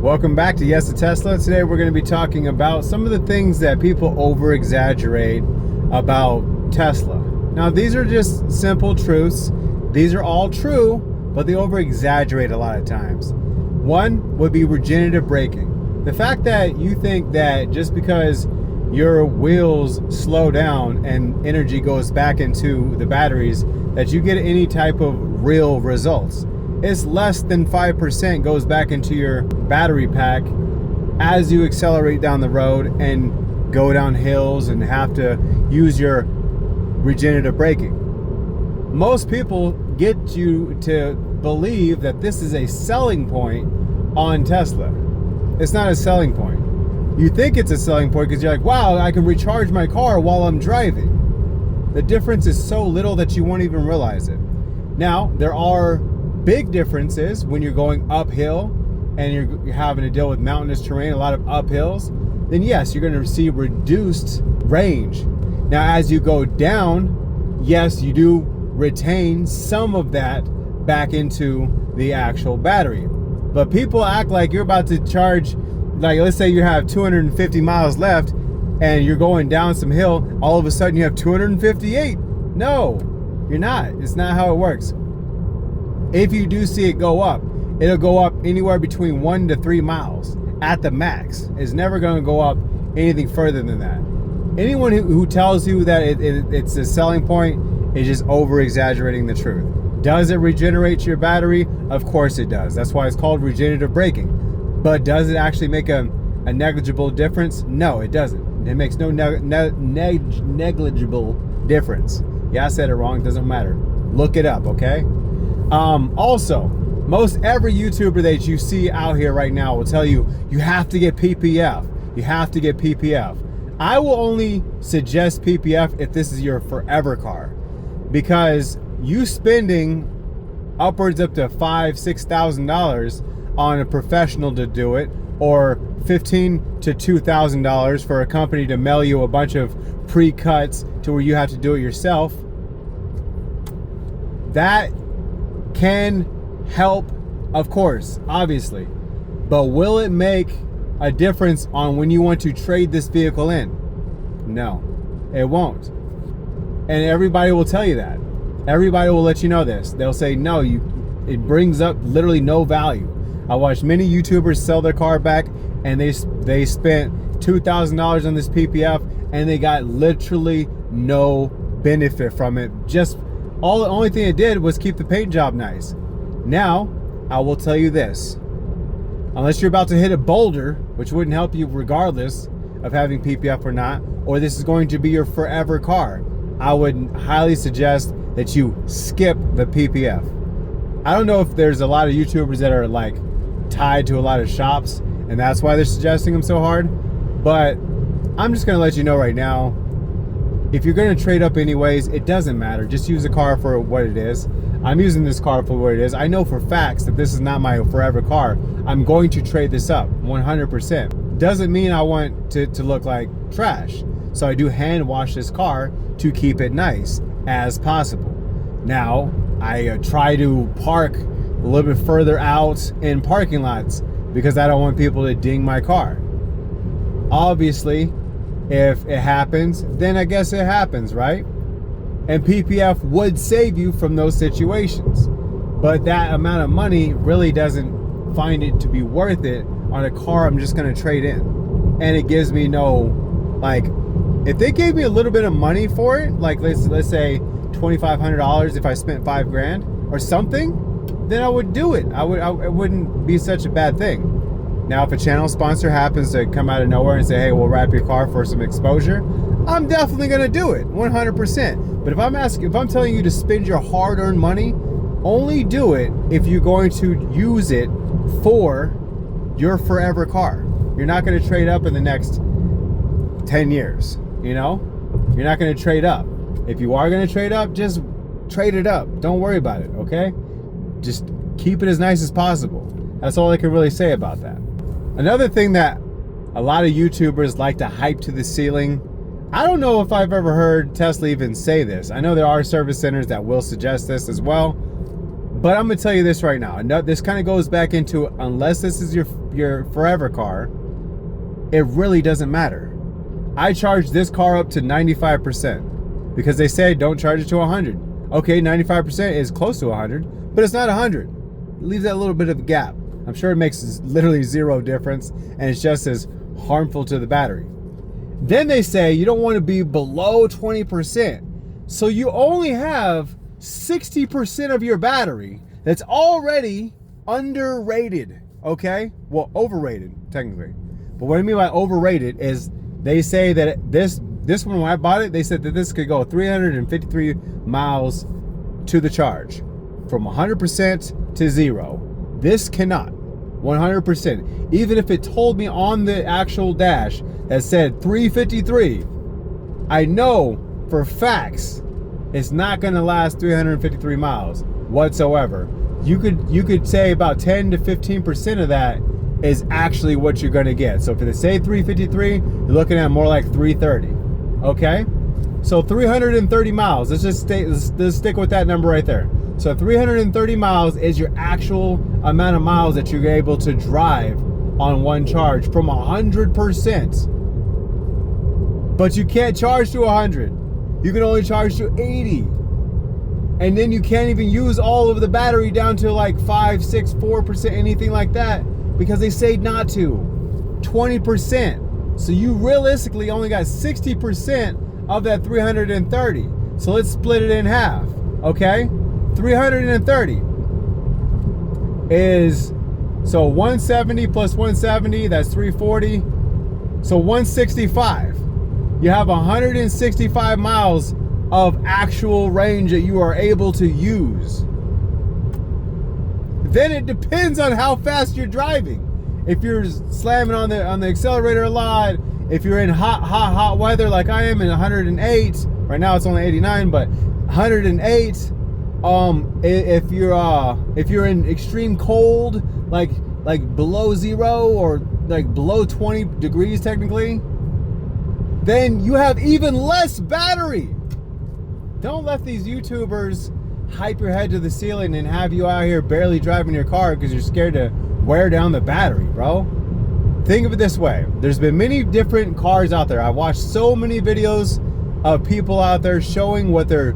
Welcome back to Yes to Tesla. Today we're going to be talking about some of the things that people over-exaggerate about Tesla. Now these are just simple truths. These are all true, but they over-exaggerate a lot of times. One would be regenerative braking. The fact that you think that just because your wheels slow down and energy goes back into the batteries, that you get any type of real results. It's less than 5% goes back into your battery pack as you accelerate down the road and go down hills and have to use your regenerative braking. Most people get you to believe that this is a selling point on Tesla. It's not a selling point. You think it's a selling point because you're like, wow, I can recharge my car while I'm driving. The difference is so little that you won't even realize it. Now, there are big differences when you're going uphill and you're having to deal with mountainous terrain, a lot of uphills. Then yes, you're going to see reduced range. Now, as you go down, yes, you do retain some of that back into the actual battery. But people act like you're about to charge, like let's say you have 250 miles left and you're going down some hill, all of a sudden you have 258. No, you're not. It's not how it works. If you do see it go up, it'll go up anywhere between 1 to 3 miles at the max. It's never going to go up anything further than that. Anyone who tells you that it's a selling point is just over exaggerating the truth. Does it regenerate your battery? Of course it does. That's why it's called regenerative braking. But does it actually make a negligible difference? No, it doesn't. It makes no negligible difference. Yeah, I said it wrong. It doesn't matter. Look it up, okay? Also, most every YouTuber that you see out here right now will tell you, you have to get PPF. You have to get PPF. I will only suggest PPF if this is your forever car, because you spending upwards up to $5,000-$6,000 on a professional to do it, or $1,500 to $2,000 for a company to mail you a bunch of pre-cuts to where you have to do it yourself. That can help, of course, obviously, but will it make a difference on when you want to trade this vehicle in? No, it won't. And everybody will tell you that. Everybody will let you know this. They'll say, no, it brings up literally no value. I watched many YouTubers sell their car back and they spent $2,000 on this PPF and they got literally no benefit from it. The only thing it did was keep the paint job nice. Now, I will tell you this. Unless you're about to hit a boulder, which wouldn't help you regardless of having PPF or not, or this is going to be your forever car, I would highly suggest that you skip the PPF. I don't know if there's a lot of YouTubers that are like tied to a lot of shops and that's why they're suggesting them so hard, but I'm just gonna let you know right now, if you're gonna trade up anyways, it doesn't matter. Just use the car for what it is. I'm using this car for what it is. I know for facts that this is not my forever car. I'm going to trade this up 100%. Doesn't mean I want to look like trash. So I do hand wash this car to keep it nice as possible. Now, I try to park a little bit further out in parking lots because I don't want people to ding my car. Obviously, if it happens, then I guess it happens, right? And PPF would save you from those situations. But that amount of money really doesn't find it to be worth it on a car I'm just gonna trade in. And it gives me no, like, if they gave me a little bit of money for it, like let's say $2,500 if I spent $5,000 or something, then I would do it. It wouldn't be such a bad thing. Now, if a channel sponsor happens to come out of nowhere and say, hey, we'll wrap your car for some exposure, I'm definitely gonna do it, 100%. But if I'm telling you to spend your hard-earned money, only do it if you're going to use it for your forever car. You're not gonna trade up in the next 10 years, you know? You're not gonna trade up. If you are gonna trade up, just trade it up. Don't worry about it, okay? Just keep it as nice as possible. That's all I can really say about that. Another thing that a lot of YouTubers like to hype to the ceiling, I don't know if I've ever heard Tesla even say this. I know there are service centers that will suggest this as well, But I'm gonna tell you this right now. This kind of goes back into, unless this is your forever car, it really doesn't matter. I charged this car up to 95% because they say don't charge it to 100. Okay, 95% is close to 100, but it's not 100. It leaves that little bit of a gap. I'm sure it makes literally zero difference, and it's just as harmful to the battery. Then they say you don't want to be below 20%. So you only have 60% of your battery that's already underrated, okay? Well, overrated, technically. But what I mean by overrated is they say that this one, when I bought it, they said that this could go 353 miles to the charge from 100% to zero. This cannot. 100%. Even if it told me on the actual dash that said 353, I know for facts it's not going to last 353 miles whatsoever. You could say about 10 to 15% of that is actually what you're going to get. So if they say 353, you're looking at more like 330. Okay? So 330 miles. Let's stick with that number right there. So 330 miles is your actual amount of miles that you're able to drive on one charge from 100%. But you can't charge to 100. You can only charge to 80. And then you can't even use all of the battery down to like 5, 6, 4%, anything like that, because they say not to. 20%. So you realistically only got 60% of that 330. So let's split it in half, okay? 330 is, so 170 plus 170, that's 340. So 165. You have 165 miles of actual range that you are able to use. Then it depends on how fast you're driving. If you're slamming on the accelerator a lot, if you're in hot weather like I am in 108, right now it's only 89, but 108. If you're in extreme cold, like below zero or like below 20 degrees technically, then you have even less battery. Don't let these YouTubers hype your head to the ceiling and have you out here barely driving your car because you're scared to wear down the battery, bro. Think of it this way. There's been many different cars out there. I've watched so many videos of people out there showing what their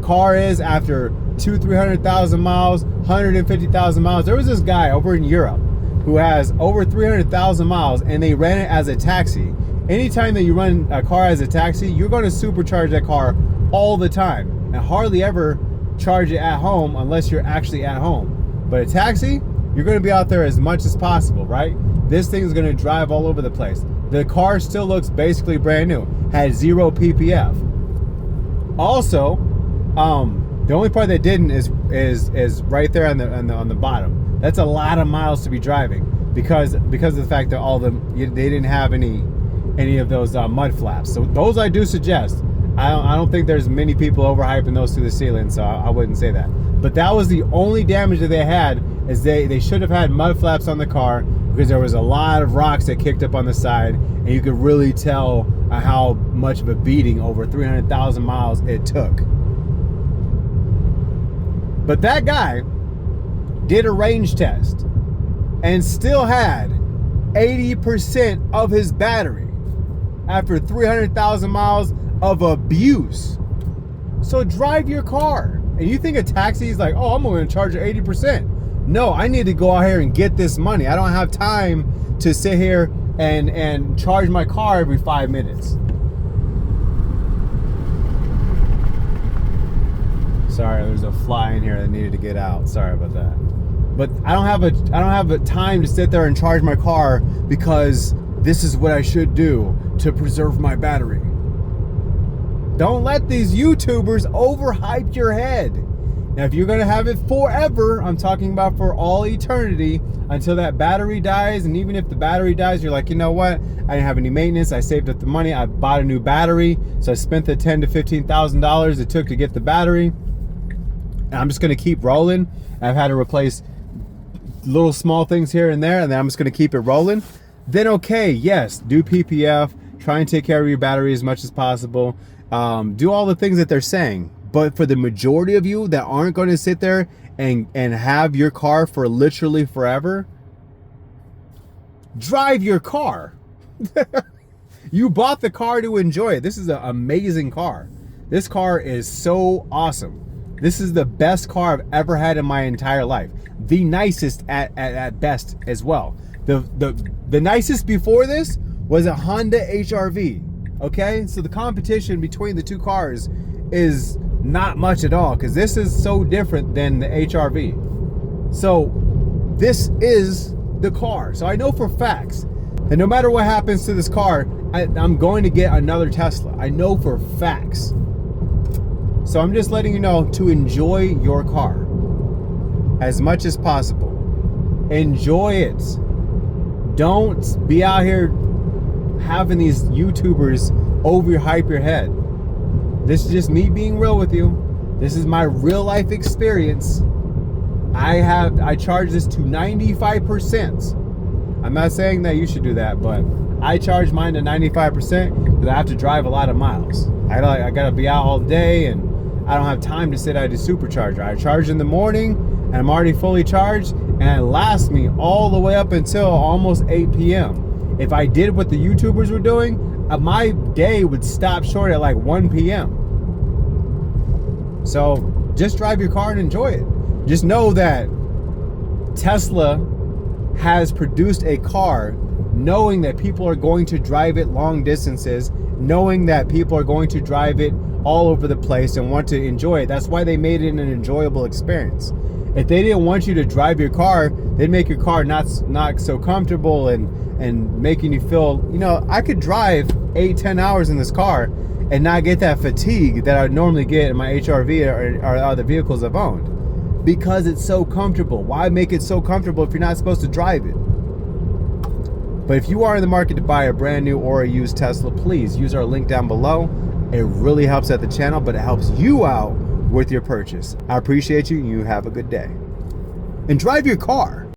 car is after 200,000-300,000 miles, 150,000 miles. There was this guy over in Europe who has over 300,000 miles, and they ran it as a taxi. Anytime that you run a car as a taxi, you're going to supercharge that car all the time and hardly ever charge it at home unless you're actually at home. But a taxi, you're going to be out there as much as possible, right? This thing is going to drive all over the place. The car still looks basically brand new, had 0 ppf. Also, the only part that didn't is right there on the bottom. That's a lot of miles to be driving because of the fact that they didn't have any of those mud flaps. So those I do suggest. I don't think there's many people overhyping those to the ceiling, so I wouldn't say that. But that was the only damage that they had, is they should have had mud flaps on the car because there was a lot of rocks that kicked up on the side, and you could really tell how much of a beating over 300,000 miles it took. But that guy did a range test and still had 80% of his battery after 300,000 miles of abuse. So drive your car. And you think a taxi is like, oh, I'm going to charge you 80%. No, I need to go out here and get this money. I don't have time to sit here and charge my car every 5 minutes. Sorry, there's a fly in here that needed to get out. Sorry about that. But I don't have a time to sit there and charge my car because this is what I should do to preserve my battery. Don't let these YouTubers overhype your head. Now, if you're going to have it forever, I'm talking about for all eternity, until that battery dies. And even if the battery dies, you're like, you know what? I didn't have any maintenance. I saved up the money. I bought a new battery. So I spent the $10,000 to $15,000 it took to get the battery. And I'm just going to keep rolling. I've had to replace little small things here and there, and then I'm just going to keep it rolling. Then, okay, yes, do PPF. Try and take care of your battery as much as possible. Do all the things that they're saying. But for the majority of you that aren't going to sit there and have your car for literally forever, drive your car. You bought the car to enjoy it. This is an amazing car. This car is so awesome. This is the best car I've ever had in my entire life. The nicest at best as well. The nicest before this was a Honda HR-V. Okay, so the competition between the two cars is not much at all, because this is so different than the HR-V. So this is the car. So I know for facts that no matter what happens to this car, I'm going to get another Tesla. I know for facts. So I'm just letting you know to enjoy your car as much as possible. Enjoy it. Don't be out here having these YouTubers overhype your head. This is just me being real with you. This is my real life experience. I charge this to 95%. I'm not saying that you should do that, but I charge mine to 95% because I have to drive a lot of miles. I gotta be out all day, and I don't have time to sit at a supercharger. I charge in the morning and I'm already fully charged, and it lasts me all the way up until almost 8 p.m. If I did what the YouTubers were doing, my day would stop short at like 1 p.m. So just drive your car and enjoy it. Just know that Tesla has produced a car knowing that people are going to drive it long distances, knowing that people are going to drive it all over the place and want to enjoy it. That's why they made it an enjoyable experience. If they didn't want you to drive your car, they'd make your car not so comfortable and making you feel, I could drive 8-10 hours in this car and not get that fatigue that I normally get in my HR-V or other vehicles I've owned, because it's so comfortable. Why make it so comfortable if you're not supposed to drive it? But if you are in the market to buy a brand new or a used Tesla, please use our link down below. It really helps out the channel, but it helps you out with your purchase. I appreciate you. You have a good day. And drive your car.